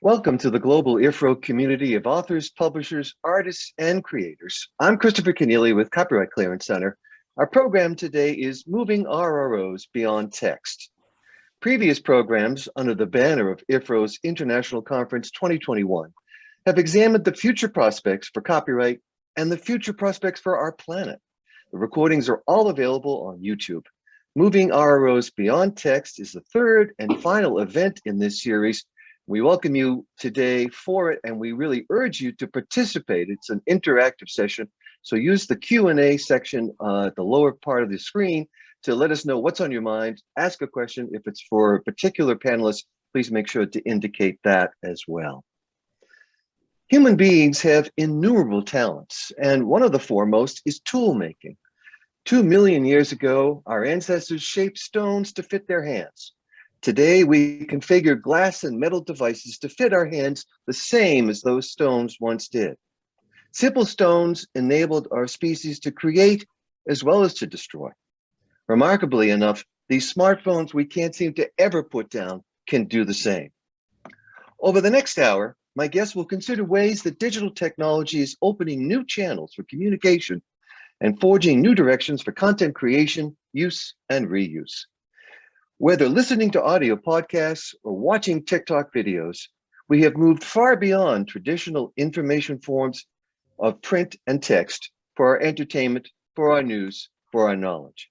Welcome to the global IFRRO community of authors, publishers, artists, and creators. I'm Christopher Keneally with Copyright Clearance Center. Our program today is Moving RROs Beyond Text. Previous programs under the banner of IFRRO's International Conference 2021 have examined the future prospects for copyright and the future prospects for our planet. The recordings are all available on YouTube. Moving RROs Beyond Text is the third and final event in this series. We welcome you today for it, and we really urge you to participate. It's an interactive session, so use the Q&A section at the lower part of the screen to let us know what's on your mind. Ask a question. If it's for a particular panelist, please make sure to indicate that as well. Human beings have innumerable talents, and one of the foremost is tool making. 2 million years ago, our ancestors shaped stones to fit their hands. Today, we configure glass and metal devices to fit our hands the same as those stones once did. Simple stones enabled our species to create as well as to destroy. Remarkably enough, these smartphones we can't seem to ever put down can do the same. Over the next hour, my guests will consider ways that digital technology is opening new channels for communication and forging new directions for content creation, use, and reuse. Whether listening to audio podcasts or watching TikTok videos, we have moved far beyond traditional information forms of print and text for our entertainment, for our news, for our knowledge.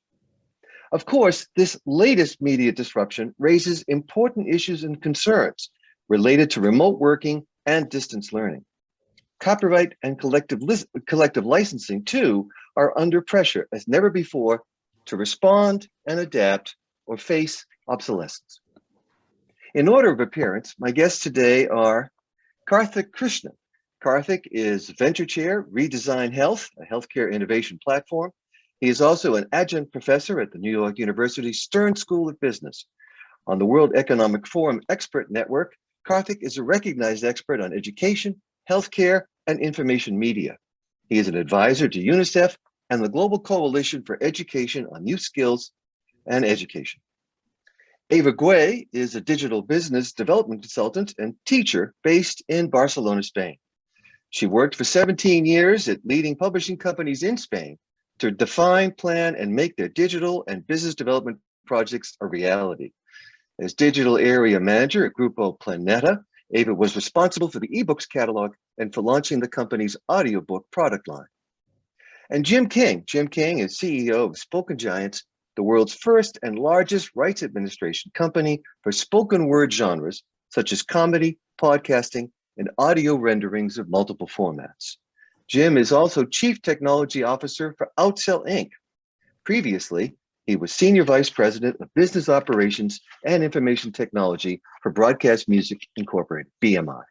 Of course, this latest media disruption raises important issues and concerns related to remote working and distance learning. Copyright and collective licensing, too, are under pressure as never before to respond and adapt or face obsolescence. In order of appearance, my guests today are Karthik Krishnan. Karthik is Venture Chair, Redesign Health, a healthcare innovation platform. He is also an adjunct professor at the New York University Stern School of Business. On the World Economic Forum Expert Network, Karthik is a recognized expert on education, healthcare, and information media. He is an advisor to UNICEF and the Global Coalition for Education on Youth Skills and Education. Eva Guay is a digital business development consultant and teacher based in Barcelona, Spain. She worked for 17 years at leading publishing companies in Spain to define, plan, and make their digital and business development projects a reality. As digital area manager at Grupo Planeta, Eva was responsible for the ebooks catalog and for launching the company's audiobook product line. And Jim King is CEO of Spoken Giants, the world's first and largest rights administration company for spoken word genres, such as comedy, podcasting, and audio renderings of multiple formats. Jim is also Chief Technology Officer for Outsell Inc. Previously, he was Senior Vice President of Business Operations and Information Technology for Broadcast Music Incorporated, BMI.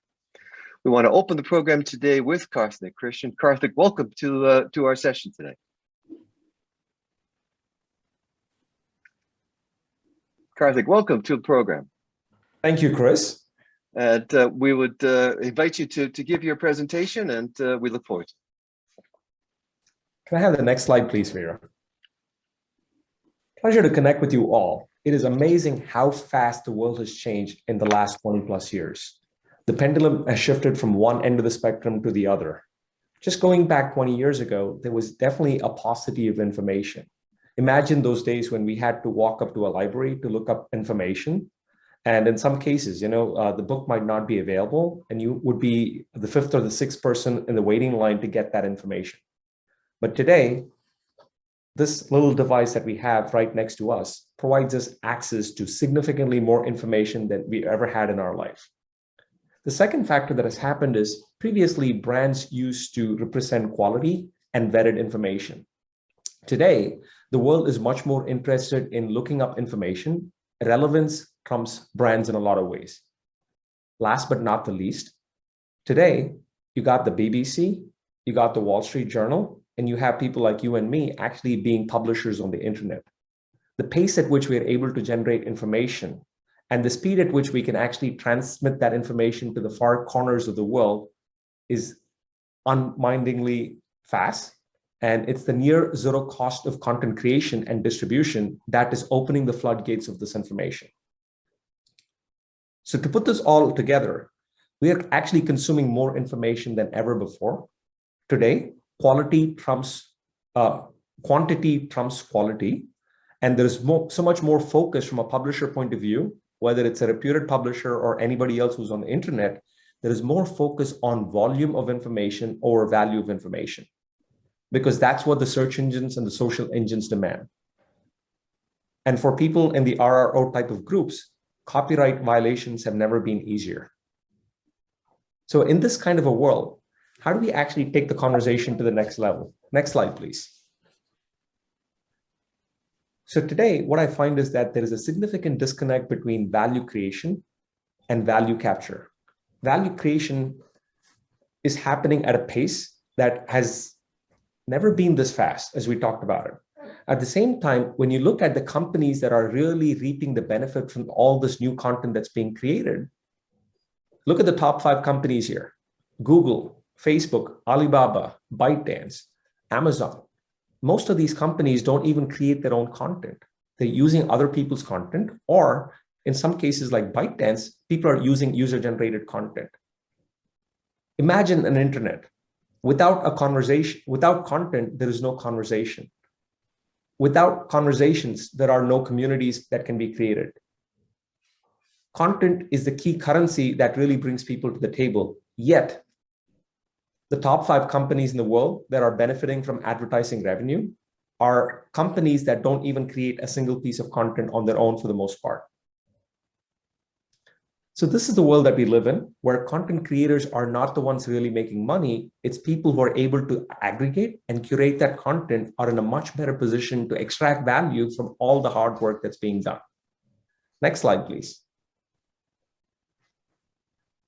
We want to open the program today with Karthik Krishnan. Karthik, welcome to our session today. Karthik, welcome to the program. Thank you, Chris. And we would invite you to give your presentation, and we look forward to it. Can I have the next slide, please, Vera? Pleasure to connect with you all. It is amazing how fast the world has changed in the last 20 plus years. The pendulum has shifted from one end of the spectrum to the other. Just going back 20 years ago, there was definitely a paucity of information. Imagine those days when we had to walk up to a library to look up information. And in some cases, the book might not be available and you would be the fifth or the sixth person in the waiting line to get that information. But today, this little device that we have right next to us provides us access to significantly more information than we ever had in our life. The second factor that has happened is previously brands used to represent quality and vetted information. Today, the world is much more interested in looking up information. Relevance trumps brands in a lot of ways. Last but not the least, today, you got the BBC, you got the Wall Street Journal, and you have people like you and me actually being publishers on the internet. The pace at which we are able to generate information and the speed at which we can actually transmit that information to the far corners of the world is unmindingly fast. And it's the near zero cost of content creation and distribution that is opening the floodgates of this information. So to put this all together, We are actually consuming more information than ever before. Today, quantity trumps quality, and there's so much more focus from a publisher point of view, whether it's a reputed publisher or anybody else who's on the internet. There is more focus on volume of information over value of information, because that's what the search engines and the social engines demand. And for people in the RRO type of groups, copyright violations have never been easier. So in this kind of a world, how do we actually take the conversation to the next level? Next slide, please. So today, what I find is that there is a significant disconnect between value creation and value capture. Value creation is happening at a pace that has never been this fast as we talked about it. At the same time, when you look at the companies that are really reaping the benefit from all this new content that's being created, look at the top 5 companies here: Google, Facebook, Alibaba, ByteDance, Amazon. Most of these companies don't even create their own content. They're using other people's content, or in some cases like ByteDance, people are using user-generated content. Imagine an internet. Without a conversation, without content, there is no conversation. Without conversations, there are no communities that can be created. Content is the key currency that really brings people to the table. Yet, the top 5 companies in the world that are benefiting from advertising revenue are companies that don't even create a single piece of content on their own for the most part. So this is the world that we live in, where content creators are not the ones really making money. It's people who are able to aggregate and curate that content are in a much better position to extract value from all the hard work that's being done. Next slide, please.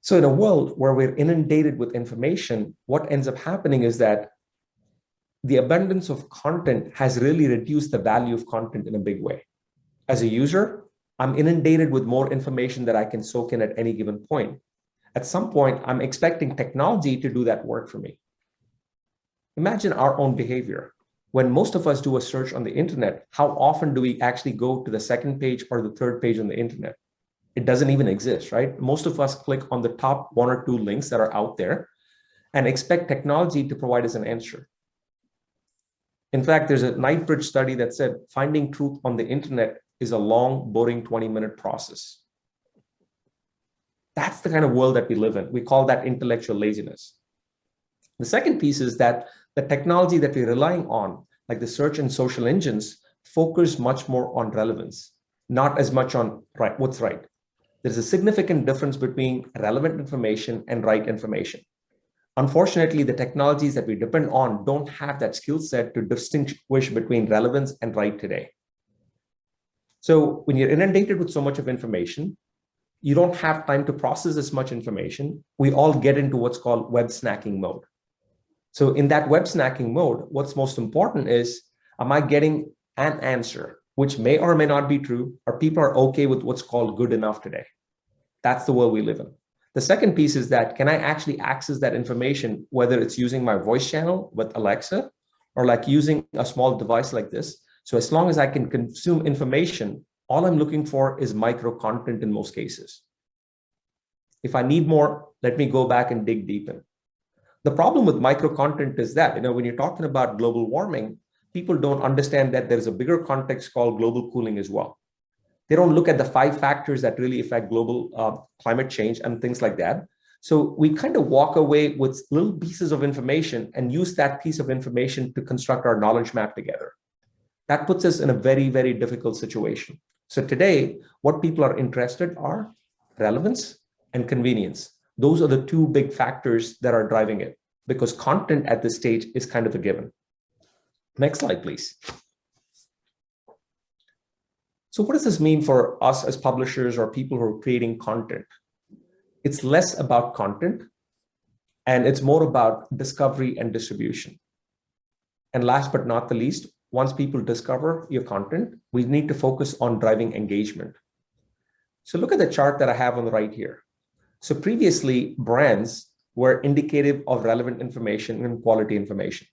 So in a world where we're inundated with information, what ends up happening is that the abundance of content has really reduced the value of content in a big way. As a user, I'm inundated with more information that I can soak in at any given point. At some point, I'm expecting technology to do that work for me. Imagine our own behavior. When most of us do a search on the internet, how often do we actually go to the second page or the third page on the internet? It doesn't even exist, right? Most of us click on the top 1 or 2 links that are out there and expect technology to provide us an answer. In fact, there's a Knightbridge study that said finding truth on the internet is a long, boring 20-minute process. That's the kind of world that we live in. We call that intellectual laziness. The second piece is that the technology that we're relying on, like the search and social engines, focus much more on relevance, not as much on what's right. There's a significant difference between relevant information and right information. Unfortunately, the technologies that we depend on don't have that skill set to distinguish between relevance and right today. So when you're inundated with so much of information, you don't have time to process as much information. We all get into what's called web snacking mode. So in that web snacking mode, what's most important is, am I getting an answer, which may or may not be true, or people are okay with what's called good enough today? That's the world we live in. The second piece is that, can I actually access that information, whether it's using my voice channel with Alexa, or like using a small device like this? So as long as I can consume information, all I'm looking for is micro content in most cases. If I need more, let me go back and dig deep in. The problem with micro content is that, when you're talking about global warming, people don't understand that there's a bigger context called global cooling as well. They don't look at the 5 factors that really affect global climate change and things like that. So we kind of walk away with little pieces of information and use that piece of information to construct our knowledge map together. That puts us in a very, very difficult situation. So today, what people are interested are relevance and convenience. Those are the 2 big factors that are driving it, because content at this stage is kind of a given. Next slide, please. So what does this mean for us as publishers or people who are creating content? It's less about content, and it's more about discovery and distribution. And last but not the least, once people discover your content, we need to focus on driving engagement. So look at the chart that I have on the right here. So previously, brands were indicative of relevant information and quality information.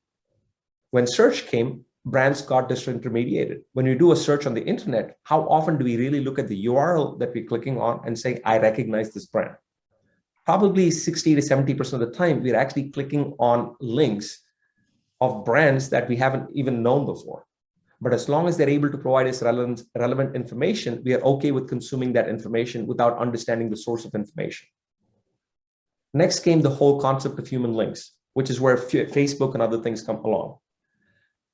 When search came, brands got disintermediated. When you do a search on the internet, how often do we really look at the URL that we're clicking on and say, I recognize this brand? probably 60 to 70% of the time, we're actually clicking on links of brands that we haven't even known before. But as long as they're able to provide us relevant information, we are okay with consuming that information without understanding the source of information. Next came the whole concept of human links, which is where Facebook and other things come along.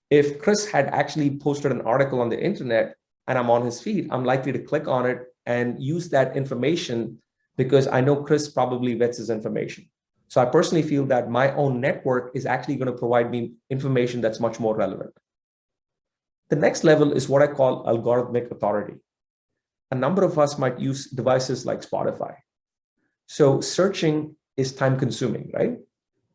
If Chris had actually posted an article on the internet and I'm on his feed, I'm likely to click on it and use that information because I know Chris probably vets his information. So I personally feel that my own network is actually going to provide me information that's much more relevant. The next level is what I call algorithmic authority. A number of us might use devices like Spotify. So searching is time consuming, right?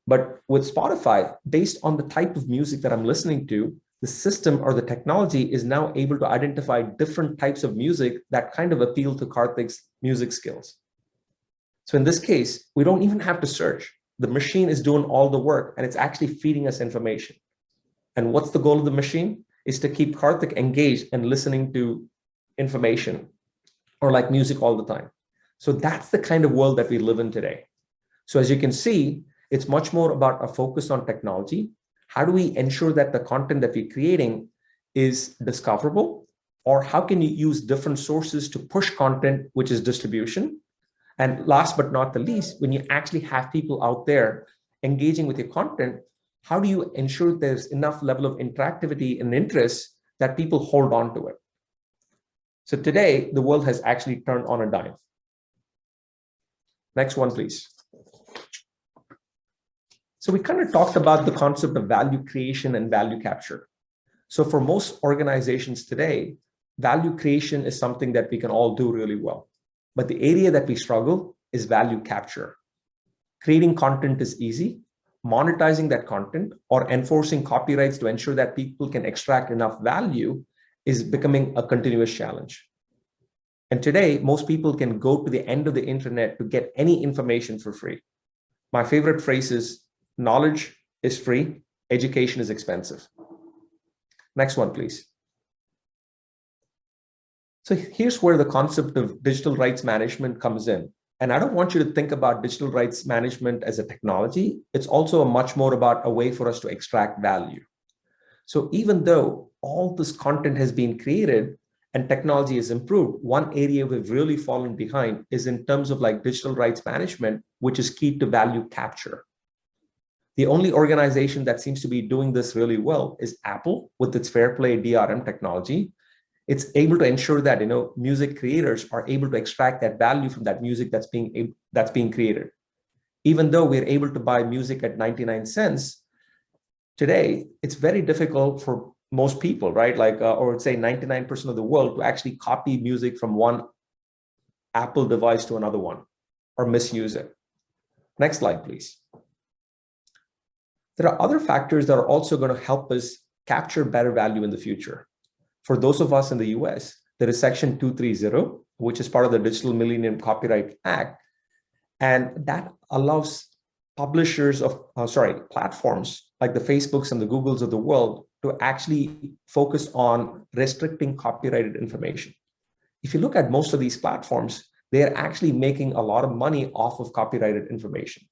But with Spotify, based on the type of music that I'm listening to, the system or the technology is now able to identify different types of music that kind of appeal to Karthik's music skills. So in this case, we don't even have to search. The machine is doing all the work and it's actually feeding us information. And what's the goal of the machine? Is to keep Karthik engaged and listening to information or like music all the time. So that's the kind of world that we live in today. So as you can see, it's much more about a focus on technology. How do we ensure that the content that we're creating is discoverable? Or how can you use different sources to push content, which is distribution? And last but not the least, when you actually have people out there engaging with your content, how do you ensure there's enough level of interactivity and interest that people hold on to it? So today, the world has actually turned on a dime. Next one, please. So we kind of talked about the concept of value creation and value capture. So for most organizations today, value creation is something that we can all do really well. But the area that we struggle is value capture. Creating content is easy. Monetizing that content or enforcing copyrights to ensure that people can extract enough value is becoming a continuous challenge. And today, most people can go to the end of the internet to get any information for free. My favorite phrase is, knowledge is free, education is expensive. Next one, please. So here's where the concept of digital rights management comes in. And I don't want you to think about digital rights management as a technology. It's also much more about a way for us to extract value. So even though all this content has been created and technology has improved, one area we've really fallen behind is in terms of like digital rights management, which is key to value capture. The only organization that seems to be doing this really well is Apple with its Fair Play DRM technology. It's able to ensure that music creators are able to extract that value from that music that's being created. Even though we're able to buy music at 99 cents, today it's very difficult for most people, right? Or say 99% of the world to actually copy music from one Apple device to another one or misuse it. Next slide, please. There are other factors that are also going to help us capture better value in the future. For those of us in the US, there is Section 230, which is part of the Digital Millennium Copyright Act. And that allows publishers of, platforms like the Facebooks and the Googles of the world to actually focus on restricting copyrighted information. If you look at most of these platforms, they're actually making a lot of money off of copyrighted information.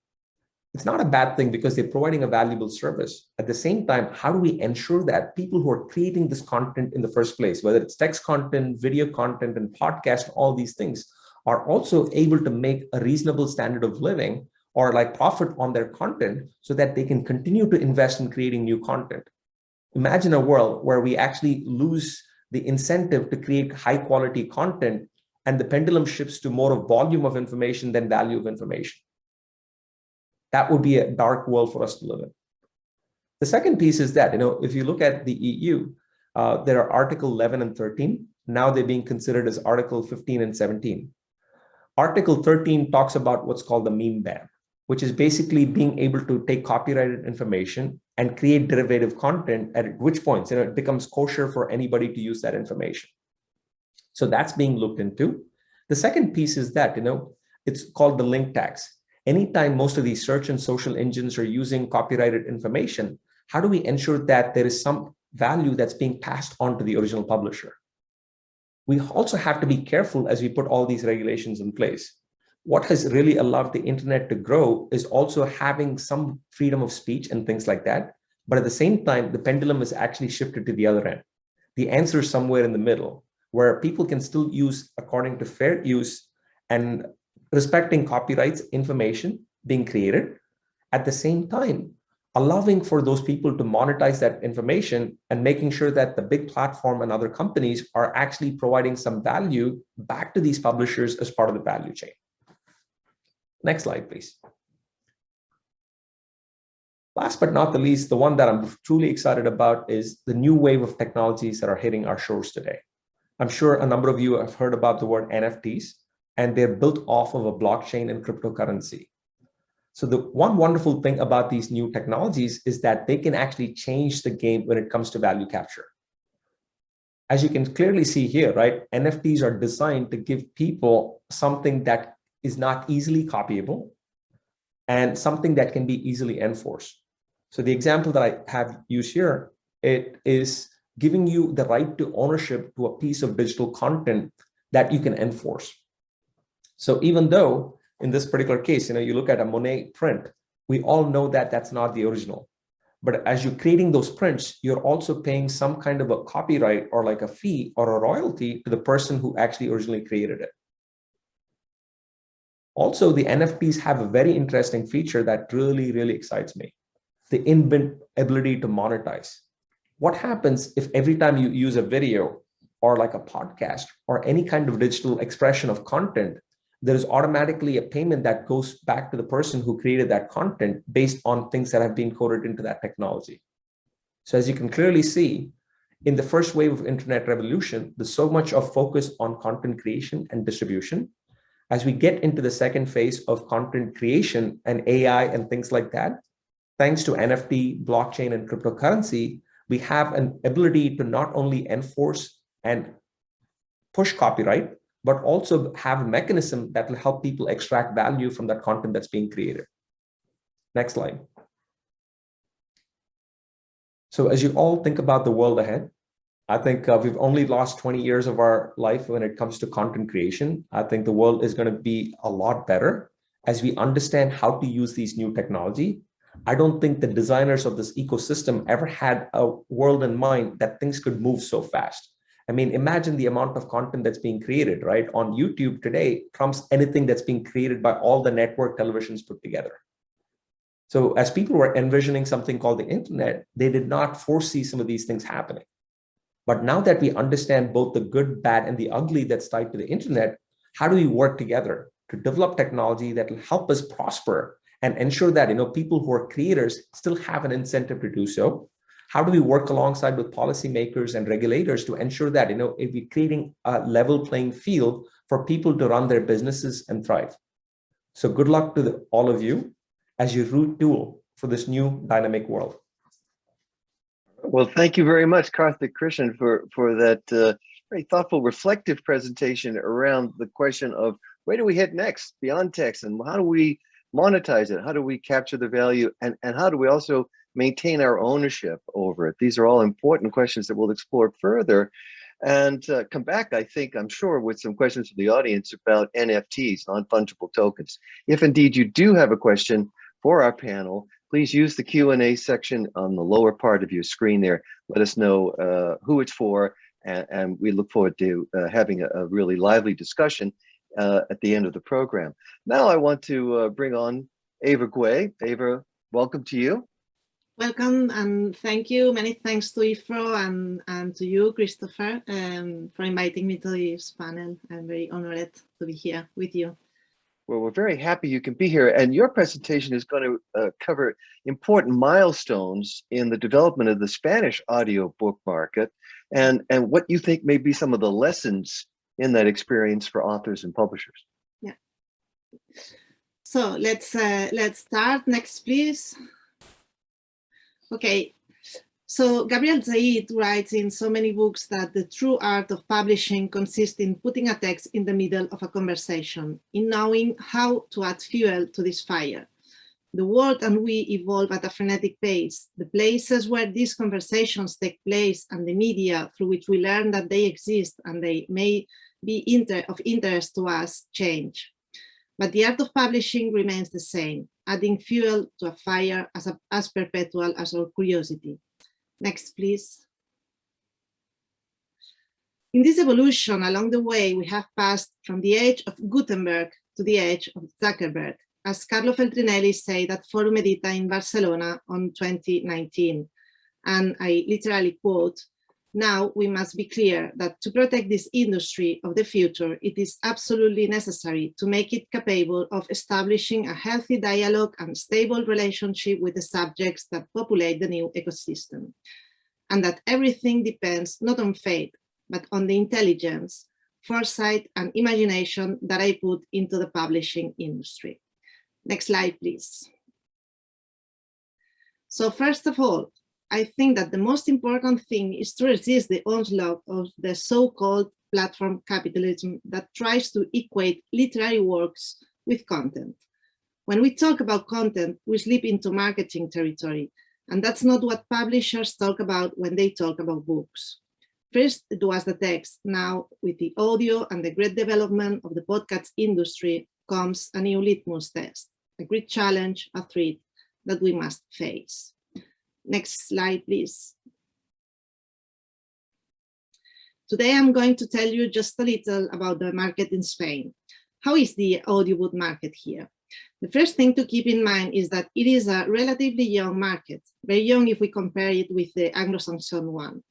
It's not a bad thing because they're providing a valuable service. At the same time, how do we ensure that people who are creating this content in the first place, whether it's text content, video content, and podcast, all these things, are also able to make a reasonable standard of living or like profit on their content so that they can continue to invest in creating new content? Imagine a world where we actually lose the incentive to create high quality content and the pendulum shifts to more of volume of information than value of information. That would be a dark world for us to live in. The second piece is that, if you look at the EU, there are Article 11 and 13. Now they're being considered as Article 15 and 17. Article 13 talks about what's called the meme ban, which is basically being able to take copyrighted information and create derivative content, at which points it becomes kosher for anybody to use that information. So that's being looked into. The second piece is that, it's called the link tax. Anytime most of these search and social engines are using copyrighted information, how do we ensure that there is some value that's being passed on to the original publisher? We also have to be careful as we put all these regulations in place. what has really allowed the internet to grow is also having some freedom of speech and things like that. But at the same time, the pendulum has actually shifted to the other end. The answer is somewhere in the middle, where people can still use according to fair use and respecting copyrights, information being created. At the same time, allowing for those people to monetize that information and making sure that the big platform and other companies are actually providing some value back to these publishers as part of the value chain. Next slide, please. Last but not the least, the one that I'm truly excited about is the new wave of technologies that are hitting our shores today. I'm sure a number of you have heard about the word NFTs, and they're built off of a blockchain and cryptocurrency. So the one wonderful thing about these new technologies is that they can actually change the game when it comes to value capture. As you can clearly see here, right, NFTs are designed to give people something that is not easily copyable and something that can be easily enforced. So the example that I have used here, it is giving you the right to ownership to a piece of digital content that you can enforce. So even though in this particular case, you look at a Monet print, we all know that that's not the original. But as you're creating those prints, you're also paying some kind of a copyright or like a fee or a royalty to the person who actually originally created it. Also, the NFTs have a very interesting feature that really, really excites me. The inbuilt ability to monetize. What happens if every time you use a video or like a podcast or any kind of digital expression of content, there is automatically a payment that goes back to the person who created that content based on things that have been coded into that technology. So as you can clearly see, in the first wave of internet revolution, there's so much of focus on content creation and distribution. As we get into the second phase of content creation and AI and things like that, thanks to NFT, blockchain, and cryptocurrency, we have an ability to not only enforce and push copyright, but also have a mechanism that will help people extract value from that content that's being created. Next slide. So as you all think about the world ahead, I think we've only lost 20 years of our life when it comes to content creation. I think the world is going to be a lot better as we understand how to use these new technology. I don't think the designers of this ecosystem ever had a world in mind that things could move so fast. I mean, imagine the amount of content that's being created, right? On YouTube today trumps anything that's being created by all the network televisions put together. So as people were envisioning something called the internet, they did not foresee some of these things happening. But now that we understand both the good, bad, and the ugly that's tied to the internet, how do we work together to develop technology that will help us prosper and ensure that people who are creators still have an incentive to do so? How do we work alongside with policymakers and regulators to ensure that if we're creating a level playing field for people to run their businesses and thrive? So good luck to all of you as you root tool for this new dynamic world. Well, thank you very much, Karthik Krishnan, for that very thoughtful, reflective presentation around the question of where do we head next beyond text, and how do we monetize it? How do we capture the value, and how do we also maintain our ownership over it? These are all important questions that we'll explore further and come back, I'm sure, with some questions from the audience about NFTs, non-fungible tokens. If indeed you do have a question for our panel, please use the Q&A section on the lower part of your screen there. Let us know who it's for, and we look forward to having a really lively discussion at the end of the program. Now I want to bring on Eva Gui. Eva, welcome to you. Welcome and thank you. Many thanks to IFRRO and to you, Christopher, for inviting me to this panel. I'm very honored to be here with you. Well, we're very happy you can be here, and your presentation is going to cover important milestones in the development of the Spanish audiobook market, and what you think may be some of the lessons in that experience for authors and publishers. Yeah. So let's start. Next, please. Okay. So Gabriel Zaid writes in so many books that the true art of publishing consists in putting a text in the middle of a conversation, in knowing how to add fuel to this fire. The world and we evolve at a frenetic pace. The places where these conversations take place and the media through which we learn that they exist and they may be of interest to us change. But the art of publishing remains the same, adding fuel to a fire as perpetual as our curiosity. Next, please. In this evolution, along the way, we have passed from the age of Gutenberg to the age of Zuckerberg, as Carlo Feltrinelli said at Forum Edita in Barcelona on 2019. And I literally quote, "Now we must be clear that to protect this industry of the future, it is absolutely necessary to make it capable of establishing a healthy dialogue and stable relationship with the subjects that populate the new ecosystem. And that everything depends not on fate, but on the intelligence, foresight, and imagination that I put into the publishing industry." Next slide, please. So first of all, I think that the most important thing is to resist the onslaught of the so-called platform capitalism that tries to equate literary works with content. When we talk about content, we slip into marketing territory, and that's not what publishers talk about when they talk about books. First, it was the text. Now, with the audio and the great development of the podcast industry comes a new litmus test, a great challenge, a threat that we must face. Next slide, please. Today, I'm going to tell you just a little about the market in Spain. How is the audiobook market here? The first thing to keep in mind is that it is a relatively young market, very young if we compare it with the Anglo-Saxon one.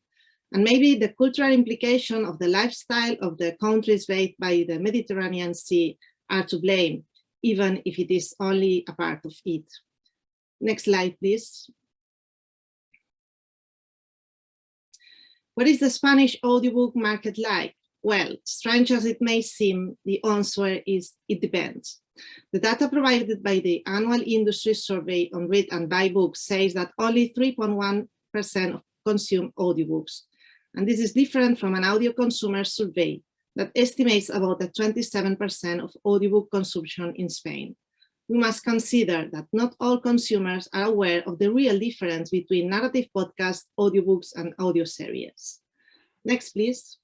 And maybe the cultural implication of the lifestyle of the countries bathed by the Mediterranean Sea are to blame, even if it is only a part of it. Next slide, please. What is the Spanish audiobook market like? Well, strange as it may seem, the answer is it depends. The data provided by the annual industry survey on read and buy books says that only 3.1% consume audiobooks. And this is different from an audio consumer survey that estimates about a 27% of audiobook consumption in Spain. We must consider that not all consumers are aware of the real difference between narrative podcasts, audiobooks, and audio series. Next, please.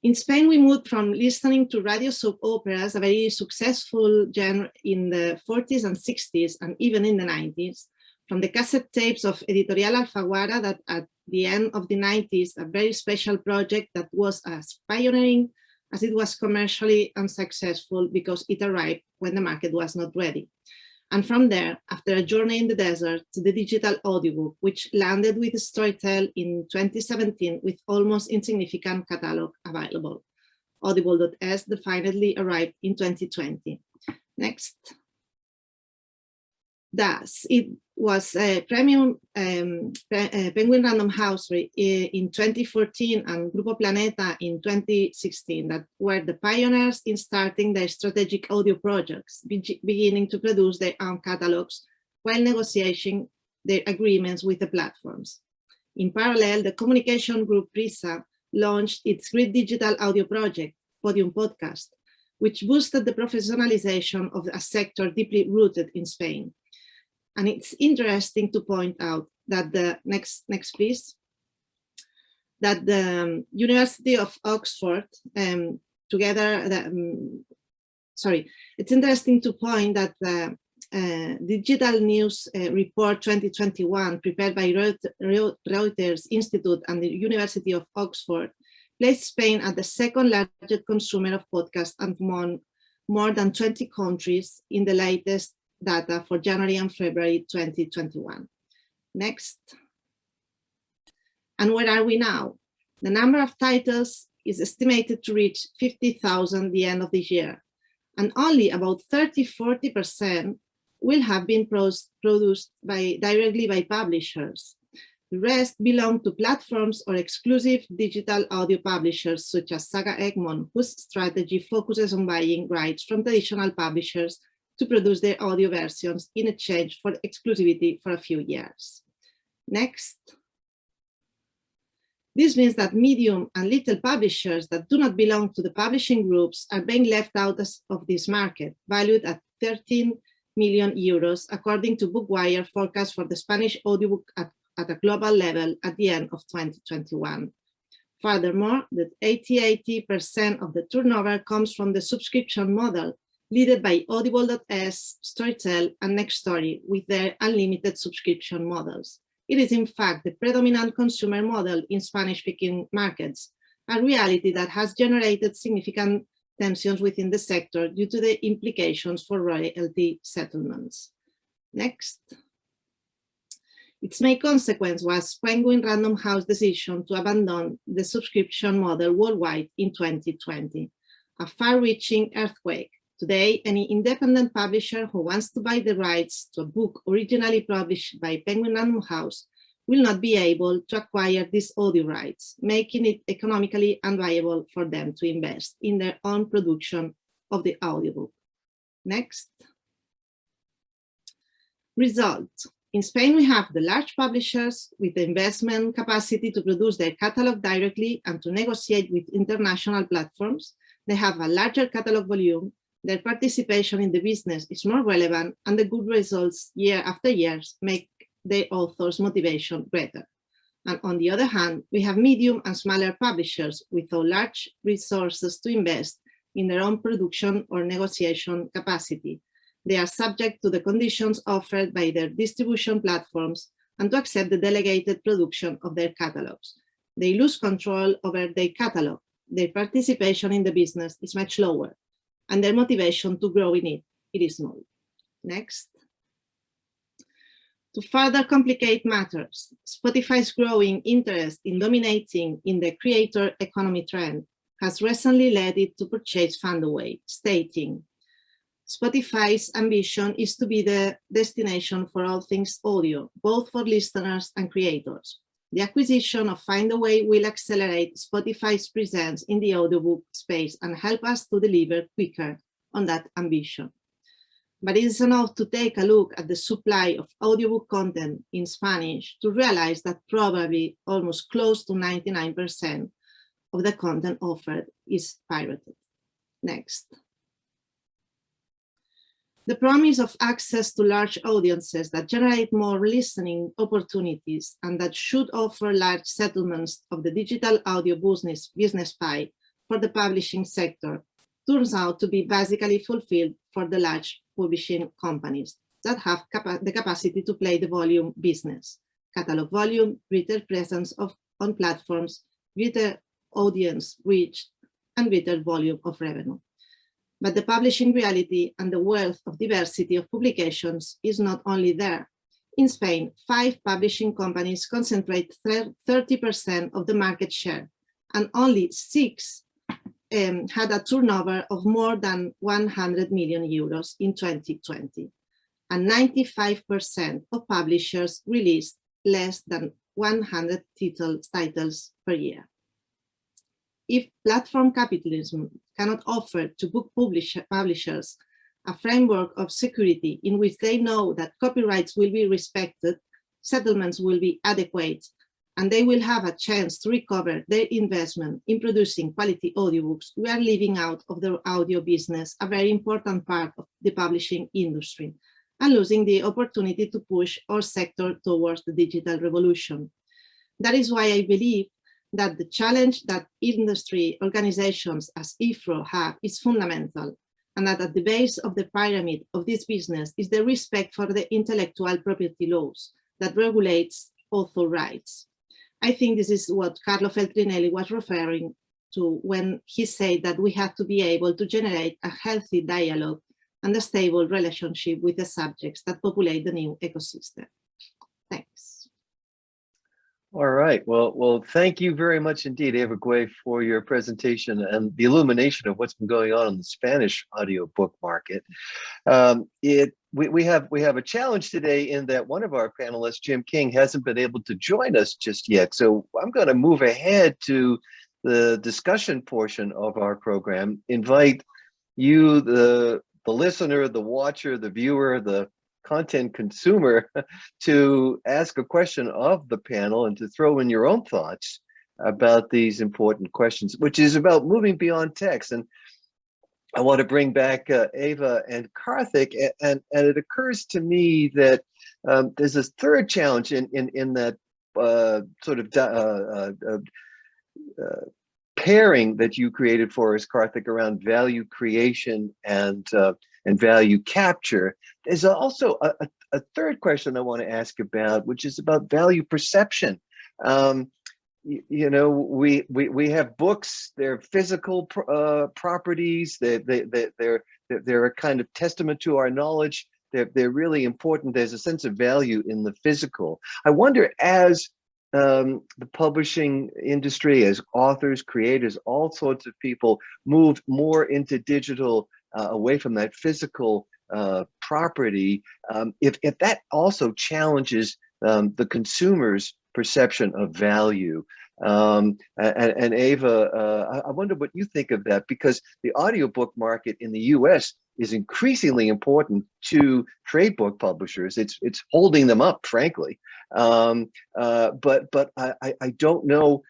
In Spain, we moved from listening to radio soap operas, a very successful genre in the 40s and 60s, and even in the 90s, from the cassette tapes of Editorial Alfaguara that at the end of the 90s, a very special project that was as pioneering as it was commercially unsuccessful because it arrived when the market was not ready. And from there, after a journey in the desert, to the digital audiobook, which landed with Storytel in 2017 with almost insignificant catalog available. Audible.s definitely arrived in 2020. Next. Thus, it was a premium Penguin Random House in 2014 and Grupo Planeta in 2016 that were the pioneers in starting their strategic audio projects, beginning to produce their own catalogs while negotiating their agreements with the platforms. In parallel, the communication group Prisa launched its great digital audio project, Podium Podcast, which boosted the professionalization of a sector deeply rooted in Spain. And it's interesting to point out that the next please, that the University of Oxford it's interesting to point that the Digital News Report 2021 prepared by Reuters Institute and the University of Oxford placed Spain at the second largest consumer of podcasts among more than 20 countries in the latest data for January and February 2021. Next. And where are we now? The number of titles is estimated to reach 50,000 the end of this year, and only about 30–40% will have been produced directly by publishers. The rest belong to platforms or exclusive digital audio publishers such as Saga Egmont, whose strategy focuses on buying rights from traditional publishers to produce their audio versions in exchange for exclusivity for a few years. Next. This means that medium and little publishers that do not belong to the publishing groups are being left out of this market, valued at 13 million euros, according to Bookwire forecast for the Spanish audiobook at a global level at the end of 2021. Furthermore, the 80% of the turnover comes from the subscription model, led by Audible.s, Storytel, and Nextory with their unlimited subscription models. It is in fact the predominant consumer model in Spanish-speaking markets, a reality that has generated significant tensions within the sector due to the implications for royalty settlements. Next. Its main consequence was Penguin Random House decision to abandon the subscription model worldwide in 2020, a far-reaching earthquake. Today, any independent publisher who wants to buy the rights to a book originally published by Penguin Random House will not be able to acquire these audio rights, making it economically unviable for them to invest in their own production of the audiobook. Next. Result. In Spain, we have the large publishers with the investment capacity to produce their catalog directly and to negotiate with international platforms. They have a larger catalog volume, their participation in the business is more relevant, and the good results year after year make their authors' motivation greater. And on the other hand, we have medium and smaller publishers without large resources to invest in their own production or negotiation capacity. They are subject to the conditions offered by their distribution platforms and to accept the delegated production of their catalogs. They lose control over their catalog. Their participation in the business is much lower, and their motivation to grow in it is small. Next. To further complicate matters, Spotify's growing interest in dominating in the creator economy trend has recently led it to purchase Fandaway, stating, Spotify's ambition is to be the destination for all things audio, both for listeners and creators. The acquisition of Findaway will accelerate Spotify's presence in the audiobook space and help us to deliver quicker on that ambition. But it is enough to take a look at the supply of audiobook content in Spanish to realize that probably almost close to 99% of the content offered is pirated. Next. The promise of access to large audiences that generate more listening opportunities and that should offer large settlements of the digital audio business pie for the publishing sector turns out to be basically fulfilled for the large publishing companies that have the capacity to play the volume business, catalog volume, greater presence on platforms, greater audience reach, and greater volume of revenue. But the publishing reality and the wealth of diversity of publications is not only there. In Spain, 5 publishing companies concentrate 30% of the market share, and only 6 had a turnover of more than 100 million euros in 2020. And 95% of publishers released less than 100 titles per year. If platform capitalism cannot offer to book publishers a framework of security in which they know that copyrights will be respected, settlements will be adequate, and they will have a chance to recover their investment in producing quality audiobooks, we are leaving out of the audio business a very important part of the publishing industry and losing the opportunity to push our sector towards the digital revolution. That is why I believe that the challenge that industry organizations as IFRRO have is fundamental, and that at the base of the pyramid of this business is the respect for the intellectual property laws that regulates author rights. I think this is what Carlo Feltrinelli was referring to when he said that we have to be able to generate a healthy dialogue and a stable relationship with the subjects that populate the new ecosystem. Thanks. All right. Well, thank you very much indeed, Eva Guay, for your presentation and the illumination of what's been going on in the Spanish audiobook market. We have a challenge today in that one of our panelists, Jim King, hasn't been able to join us just yet. So I'm going to move ahead to the discussion portion of our program. Invite you, the listener, the watcher, the viewer, the content consumer to ask a question of the panel and to throw in your own thoughts about these important questions, which is about moving beyond text. And I want to bring back Eva and Karthik, and it occurs to me that there's this third challenge in that sort of pairing that you created for us, Karthik, around value creation and value capture, there's also a third question I want to ask about, which is about value perception. You know, we have books. They're physical properties. They're a kind of testament to our knowledge. They're really important. There's a sense of value in the physical. I wonder, as the publishing industry, as authors, creators, all sorts of people move more into digital, away from that physical property, if that also challenges the consumer's perception of value. And Ava, I wonder what you think of that, because the audiobook market in the US is increasingly important to trade book publishers. It's holding them up, frankly. But I don't know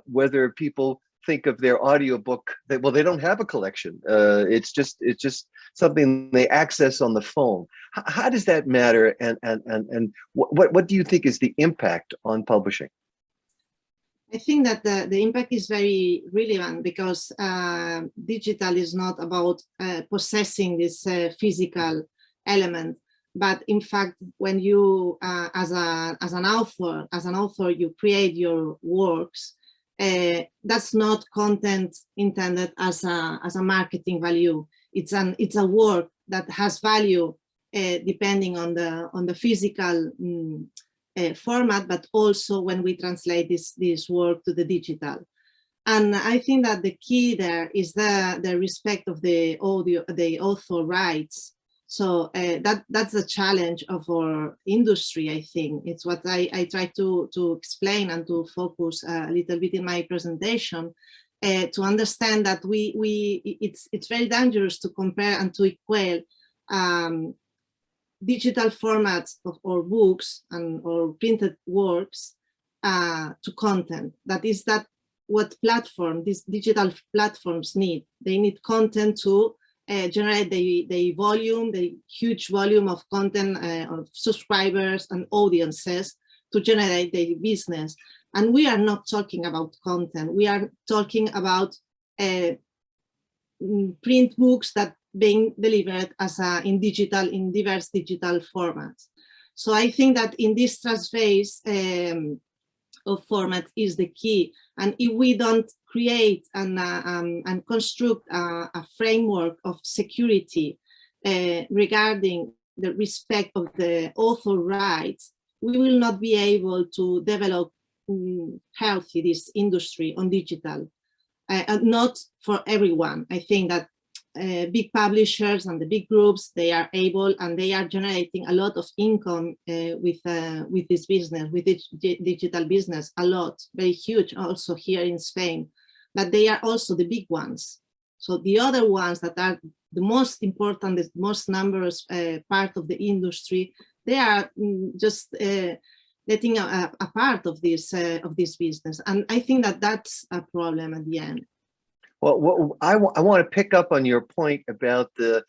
whether people think of their audiobook that, well, they don't have a collection. It's just something they access on the phone. How does that matter? And what do you think is the impact on publishing? I think that the impact is very relevant, because digital is not about possessing this physical element, but in fact, when you, as an author, you create your works. That's not content intended as a marketing value. It's a work that has value depending on the physical format, but also when we translate this work to the digital. And I think that the key there is the respect of the author rights. So that's the challenge of our industry. I think it's what I try to explain and to focus a little bit in my presentation, to understand that it's very dangerous to compare and to equate digital formats of our books or printed works to content. That is what these digital platforms need. They need content to generate the huge volume of content of subscribers and audiences to generate the business. And we are not talking about content. We are talking about print books that being delivered in diverse digital formats. So I think that in this transphase of format is the key. And if we don't create and construct a framework of security regarding the respect of the author rights, we will not be able to develop healthy this industry on digital. And not for everyone. I think that big publishers and the big groups, they are able and they are generating a lot of income with this business, with this digital business, a lot, very huge also here in Spain. But they are also the big ones. So the other ones that are the most important, the most numerous part of the industry, they are just letting a part of this business. And I think that that's a problem at the end. Well, I want to pick up on your point about the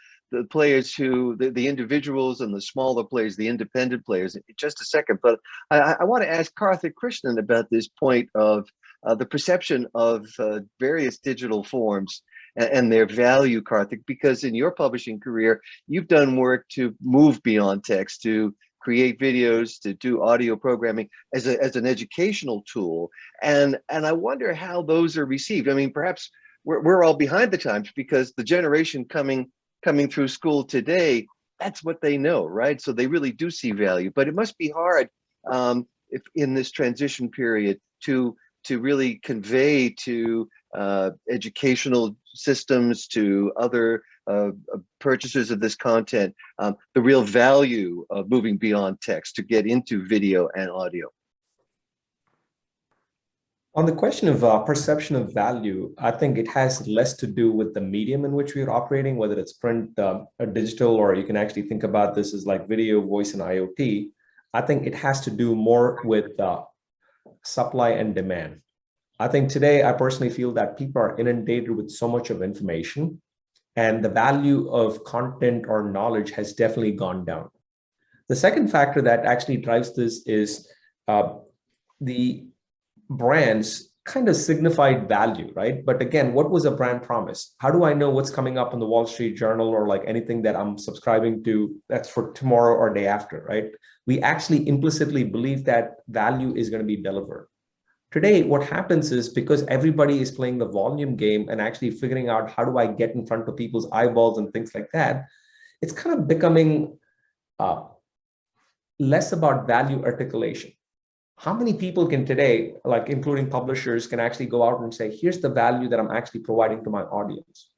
players the individuals and the smaller players, the independent players, in just a second. But I want to ask Karthik Krishnan about this point of the perception of various digital forms and their value, Karthik, because in your publishing career, you've done work to move beyond text, to create videos, to do audio programming as an educational tool. And I wonder how those are received. I mean, perhaps we're all behind the times because the generation coming through school today, that's what they know, right? So they really do see value, but it must be hard if in this transition period to really convey to educational systems, to other purchasers of this content, the real value of moving beyond text to get into video and audio. On the question of perception of value, I think it has less to do with the medium in which we are operating, whether it's print, or digital, or you can actually think about this as like video, voice, and IoT. I think it has to do more with supply and demand. I think today, I personally feel that people are inundated with so much of information, and the value of content or knowledge has definitely gone down. The second factor that actually drives this is the brands kind of signified value, right? But again, what was a brand promise? How do I know what's coming up in the Wall Street Journal or like anything that I'm subscribing to that's for tomorrow or day after, right? We actually implicitly believe that value is going to be delivered. Today, what happens is because everybody is playing the volume game and actually figuring out how do I get in front of people's eyeballs and things like that, it's kind of becoming less about value articulation. How many people can today, like including publishers, can actually go out and say, here's the value that I'm actually providing to my audience?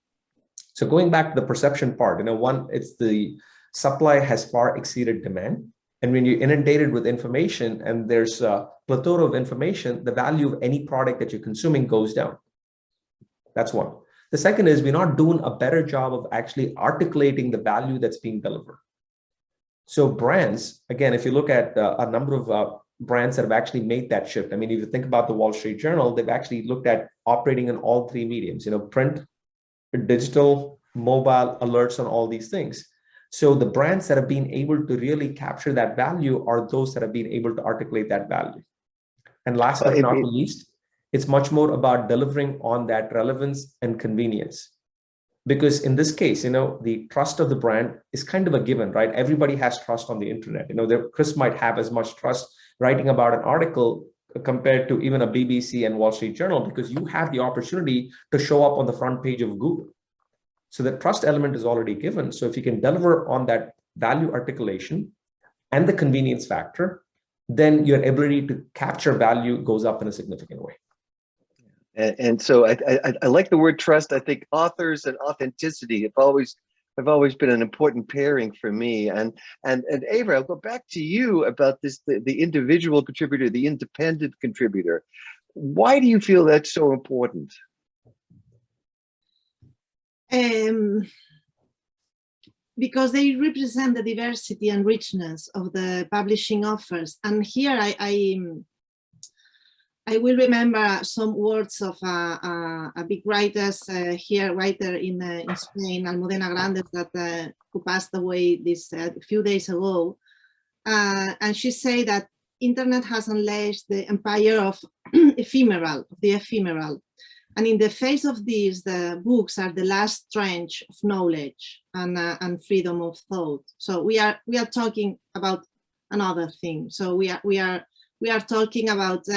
So going back to the perception part, one, it's the supply has far exceeded demand. And when you're inundated with information and there's a plethora of information, the value of any product that you're consuming goes down. That's one. The second is we're not doing a better job of actually articulating the value that's being delivered. So brands, again, if you look at a number of brands that have actually made that shift. I mean, if you think about the Wall Street Journal, they've actually looked at operating in all three mediums, print, digital, mobile, alerts on all these things. So the brands that have been able to really capture that value are those that have been able to articulate that value. And last but not least, it's much more about delivering on that relevance and convenience. Because in this case, the trust of the brand is kind of a given, right? Everybody has trust on the internet. Chris might have as much trust writing about an article compared to even a BBC and Wall Street Journal, because you have the opportunity to show up on the front page of Google. So the trust element is already given. So if you can deliver on that value articulation and the convenience factor, then your ability to capture value goes up in a significant way. And so I like the word trust. I think authors and authenticity have always been an important pairing for me. And Avery, I'll go back to you about this, the individual contributor, the independent contributor. Why do you feel that's so important? Because they represent the diversity and richness of the publishing offers. And here I will remember some words of a big writer in Spain, Almudena Grandes, that who passed away this few days ago. And she said that internet has unleashed the empire of the ephemeral. And in the face of this, the books are the last trench of knowledge and freedom of thought. So we are talking about another thing. So we are talking about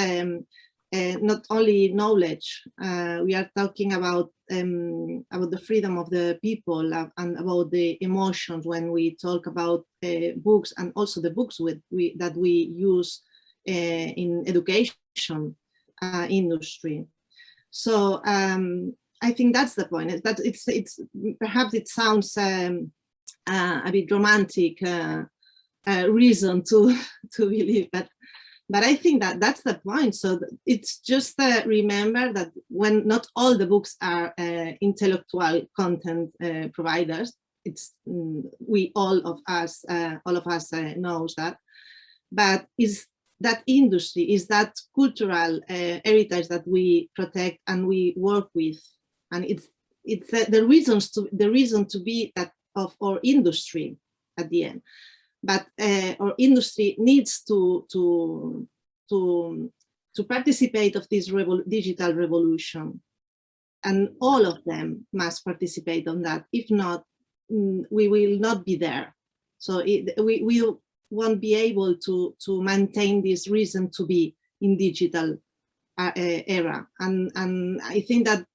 not only knowledge. We are talking about the freedom of the people and about the emotions when we talk about books, and also the books that we use in education industry. So I think that's the point. That it's perhaps it sounds a bit romantic reason to believe, but I think that that's the point. So it's just remember that when not all the books are intellectual content providers, it's all of us knows that, but is that industry, is that cultural heritage that we protect and we work with, and it's the reason to be that of our industry at the end. But our industry needs to participate of this digital revolution, and all of them must participate on that. If not, we will not be there. So we won't be able to maintain this reason to be in digital era, and I think that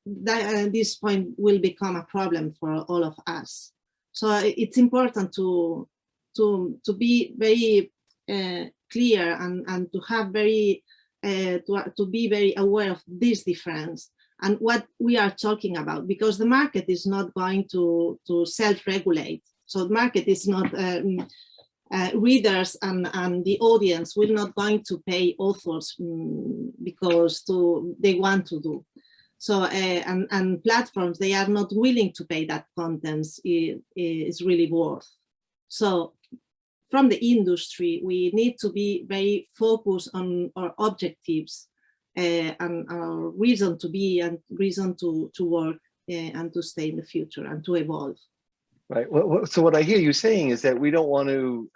this point will become a problem for all of us. So it's important to be very clear and to have very to be very aware of this difference and what we are talking about, because the market is not going to self-regulate. So the market is not readers and the audience will not going to pay authors because they want to do. So and platforms, they are not willing to pay that content is really worth. So from the industry, we need to be very focused on our objectives and our reason to be and reason to work and to stay in the future and to evolve. Right. Well, so what I hear you saying is that we don't want to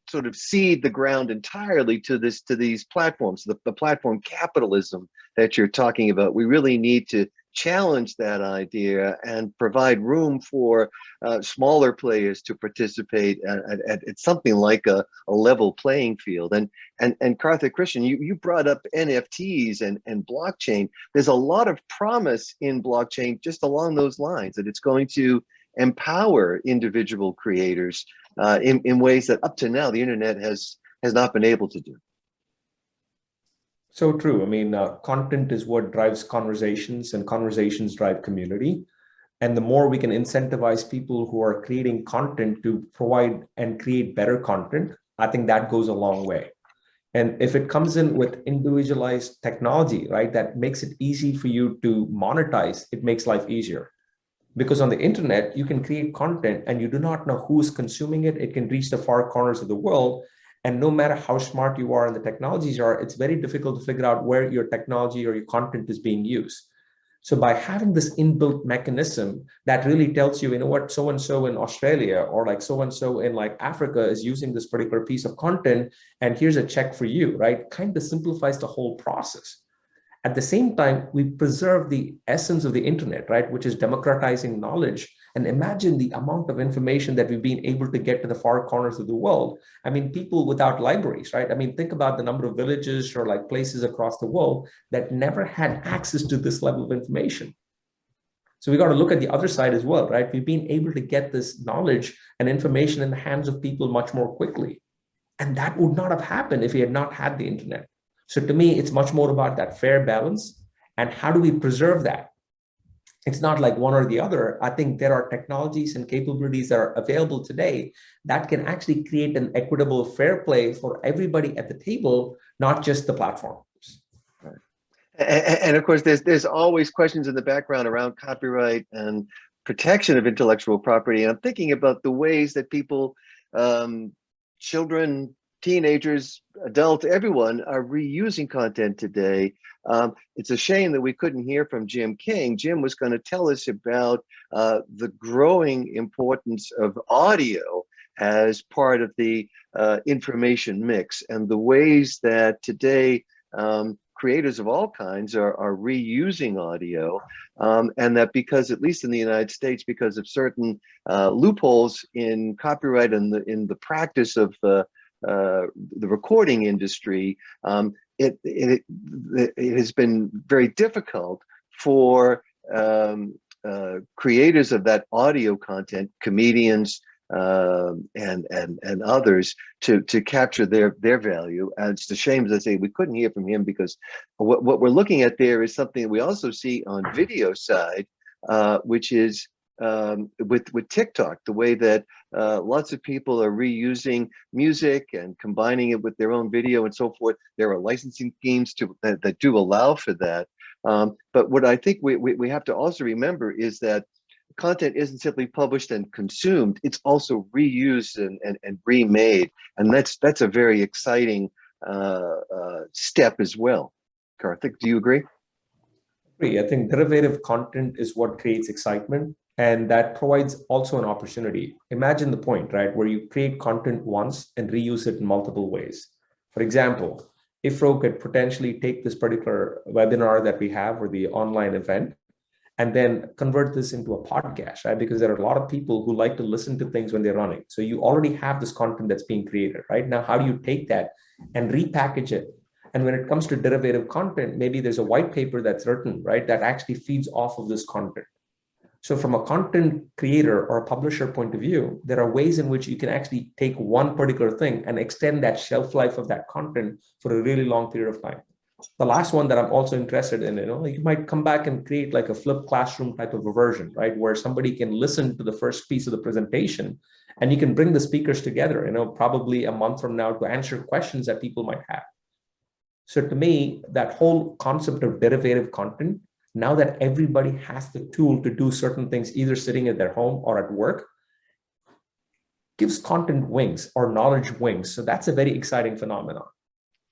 sort of cede the ground entirely to these platforms, the platform capitalism that you're talking about. We really need to challenge that idea and provide room for smaller players to participate at something like a level playing field. And Karthik, Christian, you brought up NFTs and blockchain. There's a lot of promise in blockchain just along those lines, that it's going to empower individual creators in ways that up to now the internet has not been able to do. So true. I mean, content is what drives conversations, and conversations drive community. And the more we can incentivize people who are creating content to provide and create better content, I think that goes a long way. And if it comes in with individualized technology, right, that makes it easy for you to monetize, it makes life easier. Because on the internet, you can create content and you do not know who's consuming it. It can reach the far corners of the world. And no matter how smart you are and the technologies are, it's very difficult to figure out where your technology or your content is being used. So by having this inbuilt mechanism that really tells you, you know what, so-and-so in Australia or like so-and-so in like Africa is using this particular piece of content, and here's a check for you, right? Kind of simplifies the whole process. At the same time, we preserve the essence of the internet, right, which is democratizing knowledge. And imagine the amount of information that we've been able to get to the far corners of the world. I mean, people without libraries, right? I mean, think about the number of villages or like places across the world that never had access to this level of information. So we got to look at the other side as well, right? We've been able to get this knowledge and information in the hands of people much more quickly. And that would not have happened if we had not had the internet. So to me, it's much more about that fair balance and how do we preserve that? It's not like one or the other. I think there are technologies and capabilities that are available today that can actually create an equitable fair play for everybody at the table, not just the platforms. Right. And of course, there's always questions in the background around copyright and protection of intellectual property. And I'm thinking about the ways that people, children, teenagers, adults, everyone are reusing content today. It's a shame that we couldn't hear from Jim King. Jim was going to tell us about the growing importance of audio as part of the information mix, and the ways that today creators of all kinds are reusing audio, and that because, at least in the United States, because of certain loopholes in copyright and in the practice of the recording industry, it has been very difficult for creators of that audio content, comedians and others, to capture their value. And it's a shame, as I say, we couldn't hear from him, because what we're looking at there is something we also see on video side, which is with TikTok, the way that lots of people are reusing music and combining it with their own video and so forth. There are licensing schemes that do allow for that. But what I think we have to also remember is that content isn't simply published and consumed, it's also reused and remade. And that's a very exciting step as well. Karthik, do you agree? I think derivative content is what creates excitement. And that provides also an opportunity. Imagine the point, right, where you create content once and reuse it in multiple ways. For example, IFRRO could potentially take this particular webinar that we have, or the online event, and then convert this into a podcast, right? Because there are a lot of people who like to listen to things when they're running. So you already have this content that's being created, right? Now, how do you take that and repackage it? And when it comes to derivative content, maybe there's a white paper that's written, right, that actually feeds off of this content. So from a content creator or a publisher point of view, there are ways in which you can actually take one particular thing and extend that shelf life of that content for a really long period of time. The last one that I'm also interested in, you might come back and create like a flipped classroom type of a version, right, where somebody can listen to the first piece of the presentation and you can bring the speakers together, probably a month from now, to answer questions that people might have. So to me, that whole concept of derivative content, now that everybody has the tool to do certain things, either sitting at their home or at work, gives content wings or knowledge wings. So that's a very exciting phenomenon.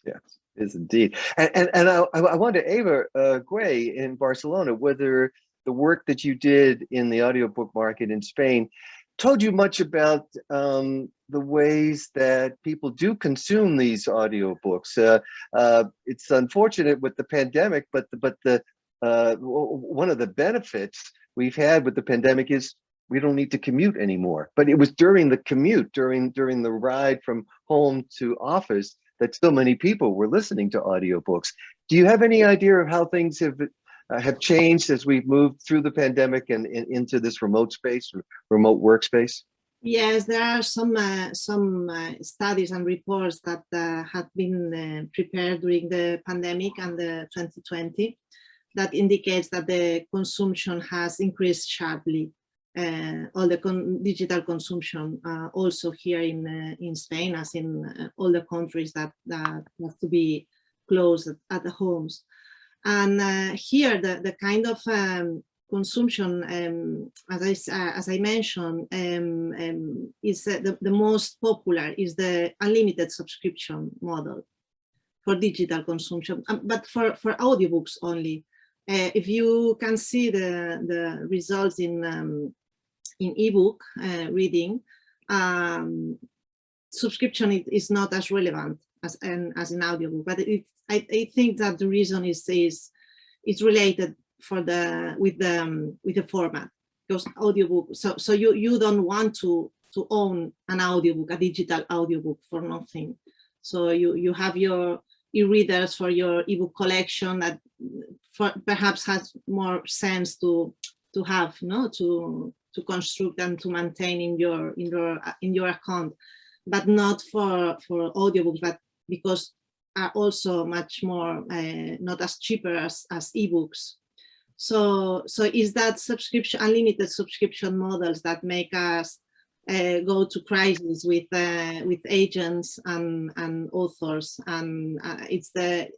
Yes, it is indeed. And I wonder, Eva Guay in Barcelona, whether the work that you did in the audiobook market in Spain told you much about the ways that people do consume these audiobooks. It's unfortunate with the pandemic, but one of the benefits we've had with the pandemic is we don't need to commute anymore. But it was during the commute, during the ride from home to office, that so many people were listening to audiobooks. Do you have any idea of how things have changed as we've moved through the pandemic and into this remote space, remote workspace? Yes, there are some studies and reports that have been prepared during the pandemic and the 2020 that indicates that the consumption has increased sharply. All the digital consumption, also here in Spain, as in all the countries that have to be closed at the homes. And here, the kind of consumption, as I mentioned, is the most popular is the unlimited subscription model for digital consumption, but for audiobooks only. If you can see the results in ebook reading, subscription is not as relevant as an audiobook, but I think that the reason is related with the format, because audiobook. So you don't want to own an audiobook, a digital audiobook, for nothing. So you have your e-readers for your ebook collection that perhaps has more sense to have, to construct and to maintain in your account, but not for audiobooks, but because are also much more not as cheaper as ebooks. So is that subscription, unlimited subscription models that make us go to crisis with agents and authors, and it's at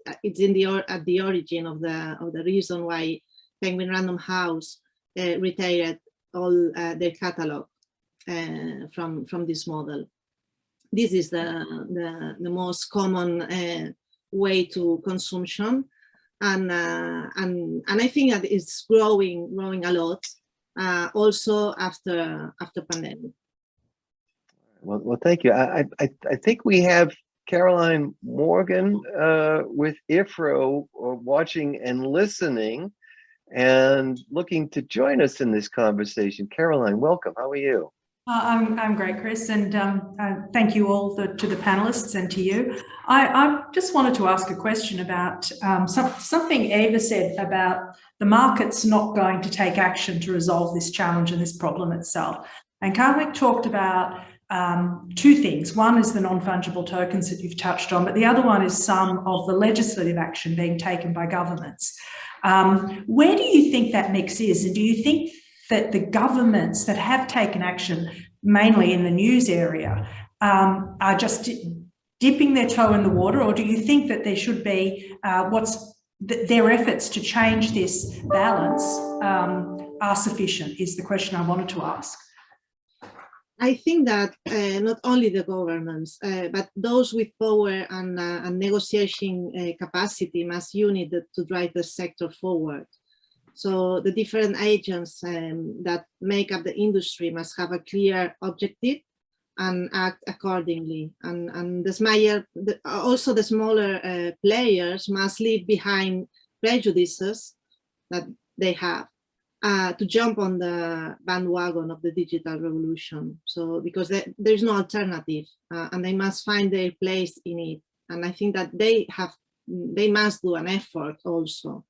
the origin of the reason why Penguin Random House retired all their catalog from this model. This is the most common way to consumption, and I think that it's growing a lot, also after pandemic. Well, thank you. I think we have Caroline Morgan with IFRRO watching and listening and looking to join us in this conversation. Caroline, welcome. How are you? I'm great, Chris, and thank you all to the panelists and to you. I just wanted to ask a question about something Eva said about the market's not going to take action to resolve this challenge and this problem itself. And Carmick talked about two things. One is the non-fungible tokens that you've touched on, but the other one is some of the legislative action being taken by governments. Where do you think that mix is? And do you think that the governments that have taken action, mainly in the news area, are just dipping their toe in the water, or do you think that there should be their efforts to change this balance are sufficient, is the question I wanted to ask. I think that not only the governments, but those with power and negotiation capacity must unite to drive the sector forward. So the different agents that make up the industry must have a clear objective and act accordingly. And also the smaller players must leave behind prejudices that they have to jump on the bandwagon of the digital revolution. So because there's no alternative, and they must find their place in it. And I think that they must do an effort also.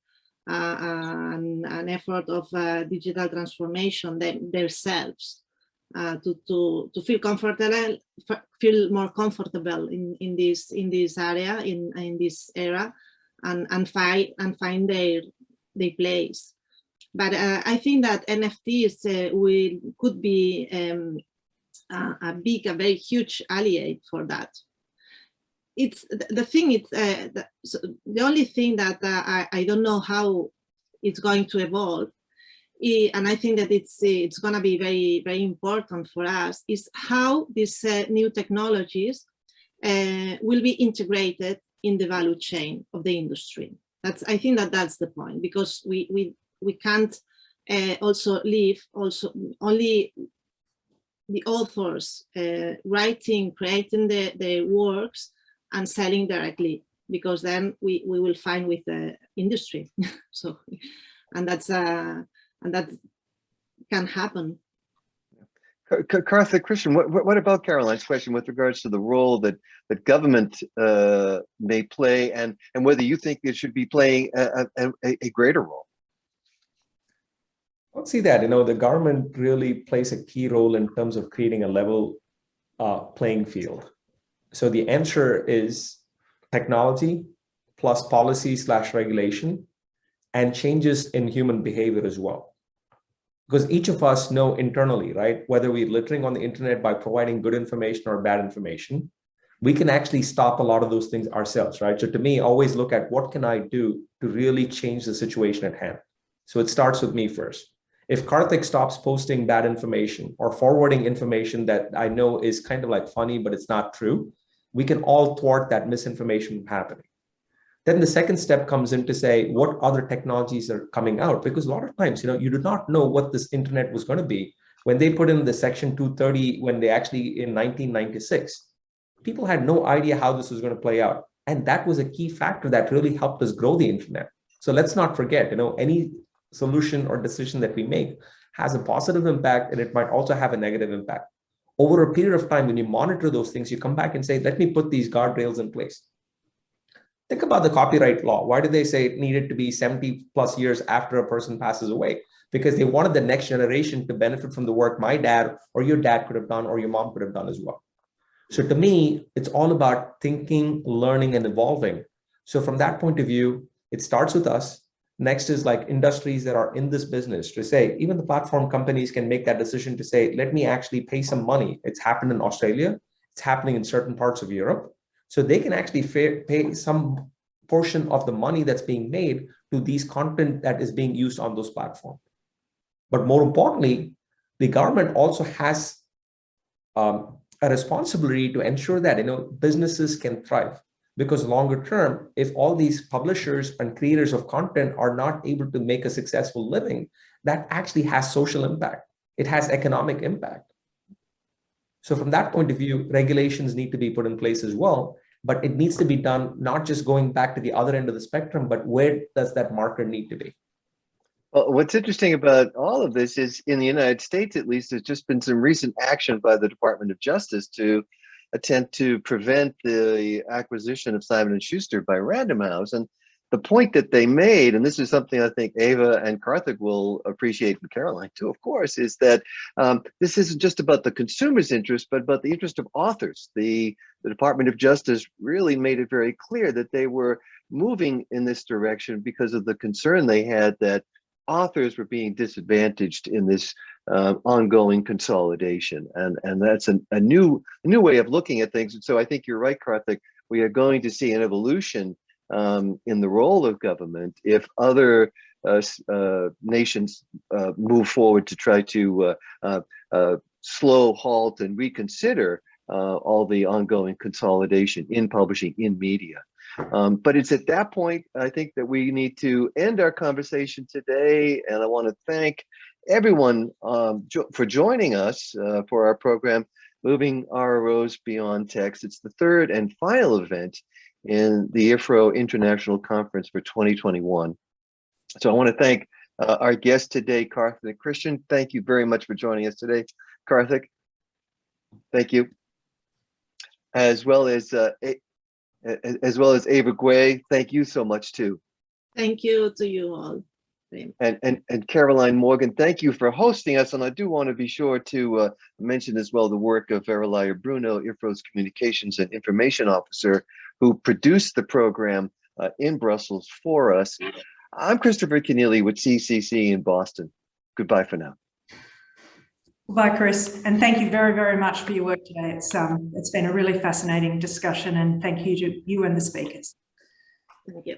An effort of digital transformation themselves to feel more comfortable in this area, in this era, and find their place. But I think that NFTs could be a very huge ally for that. It's the thing. It's the only thing that I don't know how it's going to evolve, and I think that it's going to be very, very important for us, is how these new technologies will be integrated in the value chain of the industry. I think that's the point, because we can't also live only the authors writing, creating the works and selling directly, because then we will find with the industry. So, and that can happen. Karthik, Christian, what about Caroline's question with regards to the role that government may play, and whether you think it should be playing a greater role? I would see that, the government really plays a key role in terms of creating a level playing field. So the answer is technology plus policy/regulation and changes in human behavior as well. Because each of us know internally, right, whether we're littering on the internet by providing good information or bad information, we can actually stop a lot of those things ourselves, right? So to me, always look at what can I do to really change the situation at hand. So it starts with me first. If Karthik stops posting bad information or forwarding information that I know is kind of like funny, but it's not true, we can all thwart that misinformation from happening. Then the second step comes in to say, what other technologies are coming out? Because a lot of times, you do not know what this internet was going to be. When they put in the Section 230, when they actually in 1996, people had no idea how this was going to play out. And that was a key factor that really helped us grow the internet. So let's not forget, any solution or decision that we make has a positive impact, and it might also have a negative impact. Over a period of time, when you monitor those things, you come back and say, let me put these guardrails in place. Think about the copyright law. Why did they say it needed to be 70 plus years after a person passes away? Because they wanted the next generation to benefit from the work my dad or your dad could have done, or your mom could have done as well. So to me, it's all about thinking, learning, and evolving. So from that point of view, it starts with us. Next is like industries that are in this business to say, even the platform companies can make that decision to say, let me actually pay some money. It's happened in Australia. It's happening in certain parts of Europe. So they can actually pay some portion of the money that's being made to these content that is being used on those platforms. But more importantly, the government also has a responsibility to ensure that businesses can thrive. Because longer term, if all these publishers and creators of content are not able to make a successful living, that actually has social impact. It has economic impact. So from that point of view, regulations need to be put in place as well, but it needs to be done not just going back to the other end of the spectrum, but where does that marker need to be? Well, what's interesting about all of this is, in the United States, at least, there's just been some recent action by the Department of Justice to attempt to prevent the acquisition of Simon & Schuster by Random House. And the point that they made, and this is something I think Ava and Karthik will appreciate, and Caroline too, of course, is that this isn't just about the consumer's interest, but about the interest of authors. The Department of Justice really made it very clear that they were moving in this direction because of the concern they had that authors were being disadvantaged in this ongoing consolidation, and that's a new way of looking at things. And so I think you're right, Karthik. We are going to see an evolution in the role of government if other nations move forward to try to slow, halt, and reconsider all the ongoing consolidation in publishing, in media. But it's at that point, I think, that we need to end our conversation today. And I want to thank everyone for joining us for our program, Moving RROs Beyond Text. It's the third and final event in the IFRRO International Conference for 2021. So I want to thank our guest today, Karthik and Christian. Thank you very much for joining us today. Karthik, thank you. As well as Ava Guay, thank you so much too. Thank you to you all. And Caroline Morgan, thank you for hosting us. And I do want to be sure to mention as well the work of Veralaya Bruno, IFRRO's Communications and Information Officer, who produced the program in Brussels for us. I'm Christopher Keneally with CCC in Boston. Goodbye for now. Bye, Chris, and thank you very, very much for your work today. It's been a really fascinating discussion, and thank you to you and the speakers. Thank you.